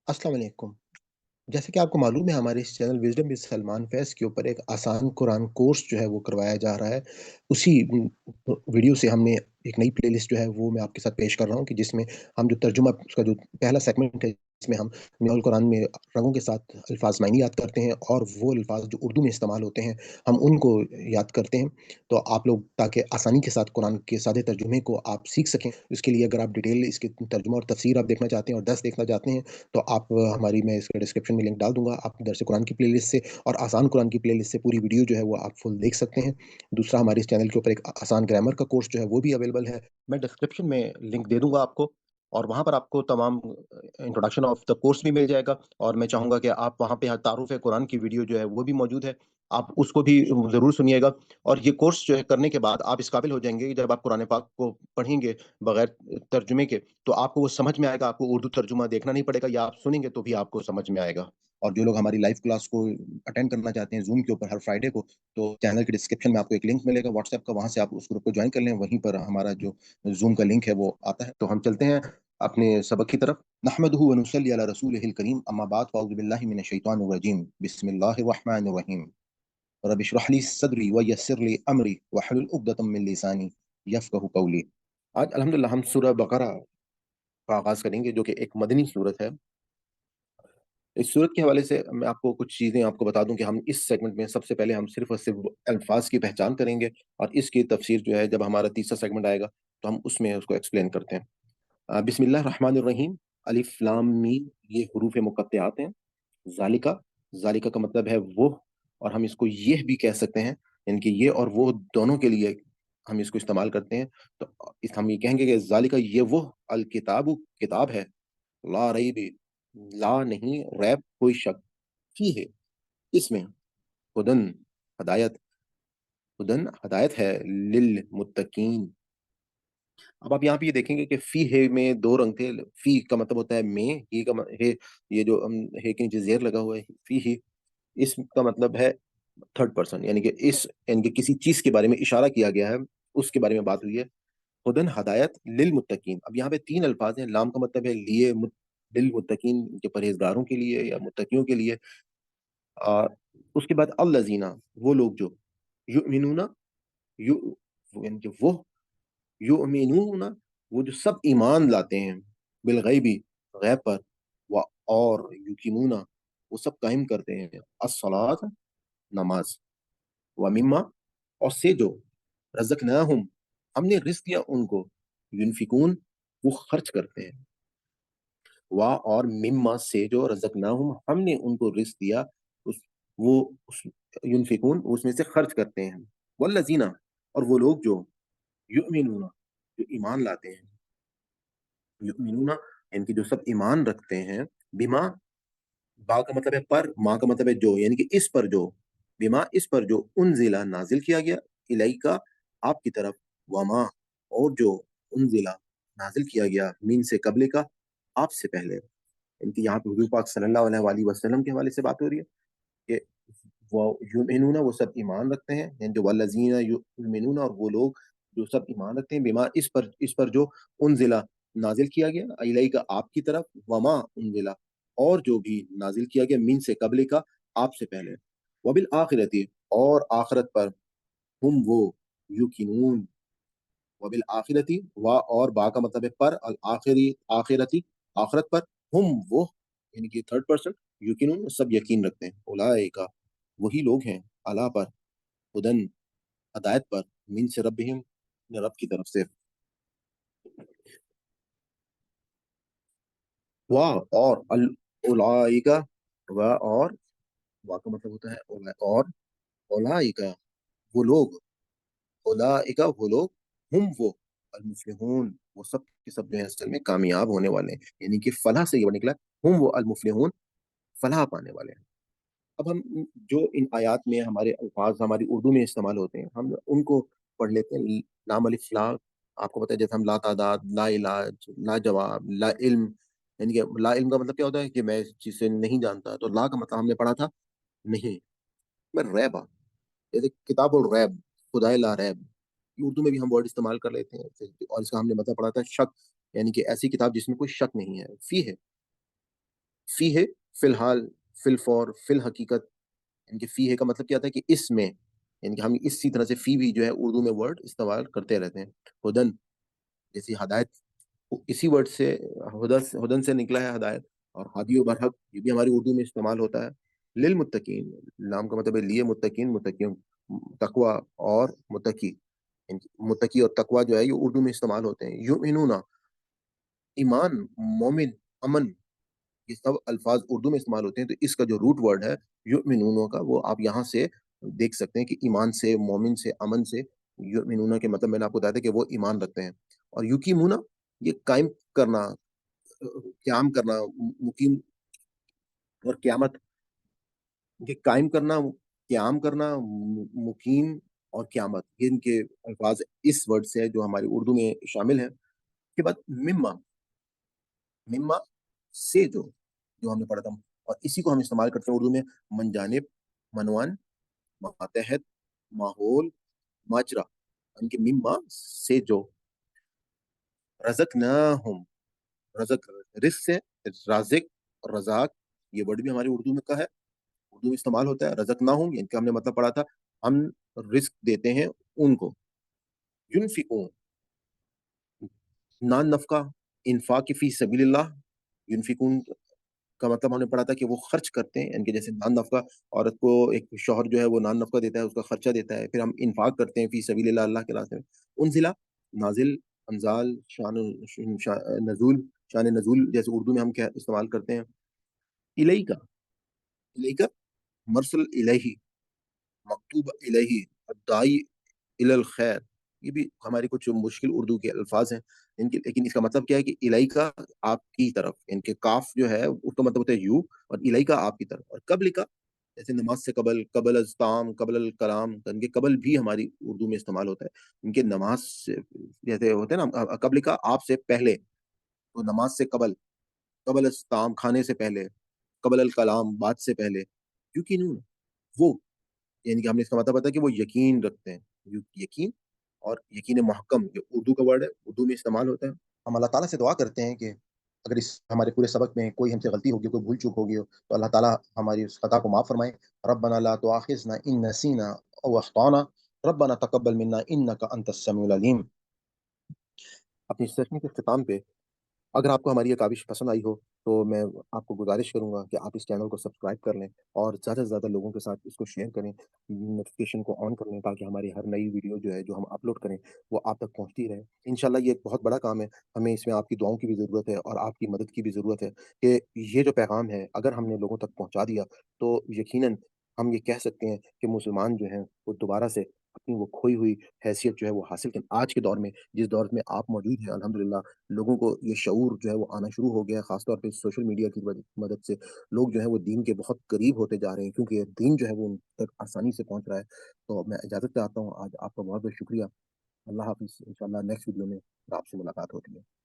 अस्सलाम वालेकुम। जैसे कि आपको मालूम है हमारे इस चैनल विज़डम विद सलमान फैज़ के ऊपर एक आसान कुरान कोर्स जो है वो करवाया जा रहा है। उसी वीडियो से हमने एक नई प्लेलिस्ट जो है वो मैं आपके साथ पेश कर रहा हूँ कि जिसमें हम जो तर्जुमा उसका जो पहला सेगमेंट है इसमें हम मिनाल कुरान में रंगों के साथ अल्फ़ाज़ मायने याद करते हैं और वो अल्फ़ाज़ जो उर्दू में इस्तेमाल होते हैं, हम उनको याद करते हैं। तो आप लोग ताकि आसानी के साथ कुरान के सादे तर्जुमे को आप सीख सकें, इसके लिए अगर आप डिटेल इसके तर्जुमा और तफ़सीर आप देखना चाहते हैं और दर्स देखना चाहते हैं तो आप हमारी मैं इसके डिस्क्रिप्शन में लिंक डाल दूँगा। आप दरस कुरान की प्लेलिस्ट से और आसान कुरान की प्लेलिस्ट से पूरी वीडियो जो है वो आप फुल देख सकते हैं। दूसरा हमारे इस चैनल के ऊपर एक आसान ग्रामर का कोर्स जो है वो भी अवेलेबल है। मैं डिस्क्रिप्शन में लिंक दे दूँगा आपको और वहाँ पर आपको तमाम इंट्रोडक्शन ऑफ द कोर्स भी मिल जाएगा और मैं चाहूँगा कि आप वहाँ पे तारुफ़ कुरान की वीडियो जो है वो भी मौजूद है। आप उसको भी ज़रूर सुनिएगा और ये कोर्स जो है करने के बाद आप इस काबिल हो जाएँगे कि जब आप कुरान पाक को पढ़ेंगे बगैर तर्जुमे के तो आपको वो समझ में आएगा, आपको उर्दू तर्जुमा देखना नहीं पड़ेगा या आप सुनेंगे तो भी आपको समझ में आएगा। और जो लोग हमारी लाइव क्लास को अटेंड करना चाहते हैं ज़ूम के ऊपर हर फ्राइडे को, तो चैनल के डिस्क्रिप्शन में आपको एक लिंक मिलेगा व्हाट्सएप का, वहाँ से आप उस ग्रुप को जॉइन कर लें, वहीं पर हमारा जो ज़ूम का लिंक है वो आता है। तो हम चलते हैं अपने सबक की तरफ। नहमदुहु व नुसल्ली अला रसूलिहिल करीम, अम्मा बाद फ़अऊज़ु बिल्लाहि मिनश शैतानिर रजीम। बिस्मिल्लाहिर रहमानिर रहीम। रब इश्रह ली सदरी व यस्सिर ली अमरी वहलुल उक़दतम मिन लिसानी यफ़क़हू क़ौली। आज अल्हम्दुलिल्लाह हम सूरह बक़रा का आगाज़ करेंगे जो कि एक मदनी सूरत है। इस सूरत के हवाले से मैं आपको कुछ चीज़ें आपको बता दूँ कि हम इस सेगमेंट में सबसे पहले हम सिर्फ़ और सिर्फ़ अल्फ़ाज़ की पहचान करेंगे और इसकी तफ़सीर जो है जब हमारा तीसरा सेगमेंट आएगा, तो हम उसमें उसको एक्सप्लेन करते हैं। बिस्मिल्लाह रहमानिर रहीम, अलिफ लाम मीम, ये हुरूफ़ मुक़त्तआत हैं। ज़ालिका, ज़ालिका का मतलब है वो और हम इसको ये भी कह सकते हैं, यानी कि ये और वो दोनों के लिए हम इसको इस्तेमाल करते हैं। तो इस हम ये कहेंगे कि ज़ालिका ये वो अल किताबु किताब है, ला रैब, ला नहीं रैब कोई शक, फीह इसमें हुदन हदायत, हुदन हदायत है लिल मुत्तकीन। अब आप यहाँ पे ये देखेंगे कि फी हे में 2 रंग थे। फी का मतलब होता है में, ही का म हे ये जो हे के नीचे ज़ेर लगा हुआ है, फी ही इसका मतलब है थर्ड पर्सन यानी कि इस यानी कि किसी चीज़ के बारे में इशारा किया गया है, उसके बारे में बात हुई है। हुदन हदायत लिल मुत्तकीन। अब यहाँ पे 3 अल्फाज़ हैं, लाम का मतलब है लिए लिल मुत्तकीन के परहेज़गारों के लिए या मुत्तकियों के लिए। अ, उसके बाद अल्लज़ीना वो लोग जो युमिनूना यु यानी कि वो युमिनूना वो जो सब ईमान लाते हैं, बिलगैबी गैब पर व और युकीमूना वो सब कायम करते हैं अस्सलात नमाज़ व मिम्मा और से जो रज़क़नाहुम हमने रिज़्क़ दिया उनको युनफ़िकून वो खर्च करते हैं। व और मिम्मा से जो रज़क़नाहुम हमने उनको रिज़्क़ दिया उस वो उस युनफ़िकून उसमें से खर्च करते हैं। वल्लज़ीना और वो लोग जो युमिनूना जो ईमान लाते हैं, युमिनूना इनकी जो सब ईमान रखते हैं, बिमा बा का मतलब है पर, मा का मतलब है जो, यानी कि इस पर जो, बिमा इस पर जो उनज़िला नाज़िल किया गया, इलैका आपकी तरफ, वमा और जो उनज़िला नाज़िल किया गया, मिन से क़ब्ल का आपसे पहले। इनकी यहाँ पे हुज़ूर पाक सल्लल्लाहु अलैहि वसल्लम के हवाले से बात हो रही है कि वो युमिनूना वो सब ईमान रखते हैं, यानी जो वल्लज़ीना युमिनूना और वो लोग जो सब ईमान रखते हैं, बिमा इस पर जो उनज़िला नाज़िल किया गया, इलैका आपकी तरफ, वमा उनज़िला और जो भी नाज़िल किया गया मिन से क़ब्ल का आपसे पहले। वबिल आखिरति और आखिरत पर हुम वो युकिनून वबिल आखिरति व और बा का मतलब है पर अल आखिरी आखिरति आखिरत पर हुम वो यानी कि थर्ड पर्सन युकिनून सब यकीन रखते हैं। उलाइका वही लोग हैं अला पर हुदन हदायत पर मिन से रब्बिहिम अपने रब की तरफ से। व और अल उलाइका व और वा का मतलब होता है और उलाइका वो लोग उलाइका वो लोग हुम वो अल-मुफ़्लिहून वो सब के सब जो है असल में कामयाब होने वाले हैं। यानी कि फलाह से ये निकला हुम वो अल-मुफ़्लिहून फलाह पाने वाले हैं। अब हम जो इन आयत में हमारे अल्फाज़ हमारी उर्दू में इस्तेमाल होते हैं, हम उनको पढ़ लेते हैं। लाम अलिफ लाम आपको पता है जैसे हम ला तादाद, ला इलाज, ला जवाब, ला इल्म यानी कि ला इल्म का मतलब क्या होता है कि मैं इस चीज़ से नहीं जानता। तो ला का मतलब हमने पढ़ा था नहीं, मैं रैबा जैसे किताबुल रैब, खुदाए ला रैब, ये उर्दू में भी हम वर्ड इस्तेमाल कर लेते हैं। और इसका हमने मतलब पढ़ा था शक, यानी कि ऐसी किताब जिसमें कोई शक नहीं है, फ़ी है। فی ہے فی الحال، فی الفور، فی الحقیقت، یعنی کہ فی ہے کا مطلب کیا ہوتا ہے کہ اس میں، یعنی کہ ہم اسی طرح سے فی بھی جو ہے اردو میں ورڈ استعمال کرتے رہتے ہیں۔ ہدن، جیسے ہدایت، اسی ورڈ سے ہدن سے نکلا ہے ہدایت، اور ہادی و برحق یہ بھی ہماری اردو میں استعمال ہوتا ہے۔ للمتقین، نام کا مطلب ہے لیے متقین، متقیوں، تقوا اور متقی، یعنی کہ متقی اور تقوا جو ہے یہ اردو میں استعمال ہوتے ہیں۔ یؤمنون، ایمان، مومن، امن، یہ سب الفاظ اردو میں استعمال ہوتے ہیں، تو اس کا جو روٹ ورڈ ہے یؤمنون کا، وہ آپ یہاں سے دیکھ سکتے ہیں کہ ایمان سے، مومن سے، امن سے، یؤمنون کے مطلب میں نے آپ کو بتایا تھا کہ وہ ایمان رکھتے ہیں۔ اور یقیمون، یہ قائم کرنا، قیام کرنا، مقیم اور قیامت، یہ قائم کرنا، قیام کرنا، مقیم اور قیامت، یہ ان کے الفاظ اس ورڈ سے ہے جو ہماری اردو میں شامل ہیں۔ اس کے بعد مما، مما سے جو ہم نے پڑھا تھا، اور اسی کو ہم استعمال کرتے ہیں اردو میں، من جانب، منوان، ماتحت، ماحول، ماجرا، ان کے مما سے جو، رزق نہ ہم، رزق، رزق سے، رازق، رزاق، یہ ورڈ بھی ہماری اردو میں کا ہے، اردو میں استعمال ہوتا ہے۔ رزق نہ ہوں، ان کا ہم نے مطلب پڑھا تھا، ہم رزق دیتے ہیں ان کو۔ ینفقون، نان نفقہ، انفاق فی سبیل اللہ، ینفقون کا مطلب ہم نے پڑھا تھا کہ وہ خرچ کرتے ہیں، یعنی کہ جیسے نان نفقہ، عورت کو ایک شوہر جو ہے وہ نان نفقہ دیتا ہے، اس کا خرچہ دیتا ہے، پھر ہم انفاق کرتے ہیں فی سبیل اللہ، اللہ کے راستے میں۔ انزلہ، نازل، انزال، نزول، شان نزول جیسے اردو میں ہم کیا استعمال کرتے ہیں۔ الیکا، الیکا، مرسل الیہی، مکتوب الیہی، الدائی الی الخیر، یہ بھی ہماری کچھ مشکل اردو کے الفاظ ہیں ان کے، لیکن اس کا مطلب کیا ہے کہ الیکا کا، آپ کی طرف، ان کے کاف جو ہے اس کا مطلب ہوتا ہے یو، اور الیکا کا آپ کی طرف، اور قبل کا، جیسے نماز سے قبل، قبل ازتام، قبل الکلام، تو ان کے قبل بھی ہماری اردو میں استعمال ہوتا ہے، ان کے نماز سے، جیسے ہوتے ہیں نا قبل کا آپ سے پہلے، تو نماز سے قبل، قبل ازتام کھانے سے پہلے، قبل الکلام بات سے پہلے، کیونکہ وہ، یعنی کہ ہم نے اس کا مطلب پتا کہ وہ یقین رکھتے ہیں، یقین اور یقین محکم، جو اردو کا ورڈ ہے اردو میں استعمال ہوتا ہے۔ ہم اللہ تعالیٰ سے دعا کرتے ہیں کہ اگر اس ہمارے پورے سبق میں کوئی ہم سے غلطی ہوگی، کوئی بھول چوک ہوگی تو اللہ تعالیٰ ہماری اس خطا کو معاف فرمائے۔ ربنا لا تؤاخذنا ان نسینا او اخطانا، ربنا تقبل منا انك انت السميع العلیم۔ اپنی سیشن کے اختتام پہ، اگر آپ کو ہماری یہ کاوش پسند آئی ہو تو میں آپ کو گزارش کروں گا کہ آپ اس چینل کو سبسکرائب کر لیں، اور زیادہ سے زیادہ لوگوں کے ساتھ اس کو شیئر کریں، نوٹیفیکیشن کو آن کر لیں، تاکہ ہماری ہر نئی ویڈیو جو ہے جو ہم اپلوڈ کریں وہ آپ تک پہنچتی رہے۔ انشاءاللہ یہ ایک بہت بڑا کام ہے، ہمیں اس میں آپ کی دعاؤں کی بھی ضرورت ہے اور آپ کی مدد کی بھی ضرورت ہے، کہ یہ جو پیغام ہے اگر ہم نے لوگوں تک پہنچا دیا تو یقیناً ہم یہ کہہ سکتے ہیں کہ مسلمان جو ہیں وہ دوبارہ سے اپنی وہ کھوئی ہوئی حیثیت جو ہے وہ حاصل کریں۔ آج کے دور میں، جس دور میں آپ موجود ہیں الحمدللہ، لوگوں کو یہ شعور جو ہے وہ آنا شروع ہو گیا ہے، خاص طور پہ سوشل میڈیا کی مدد سے لوگ جو ہے وہ دین کے بہت قریب ہوتے جا رہے ہیں، کیونکہ یہ دین جو ہے وہ ان تک آسانی سے پہنچ رہا ہے۔ تو میں اجازت چاہتا ہوں، آج آپ کا بہت بہت شکریہ۔ اللہ حافظ، انشاءاللہ نیکسٹ ویڈیو میں آپ سے ملاقات ہوتی ہے۔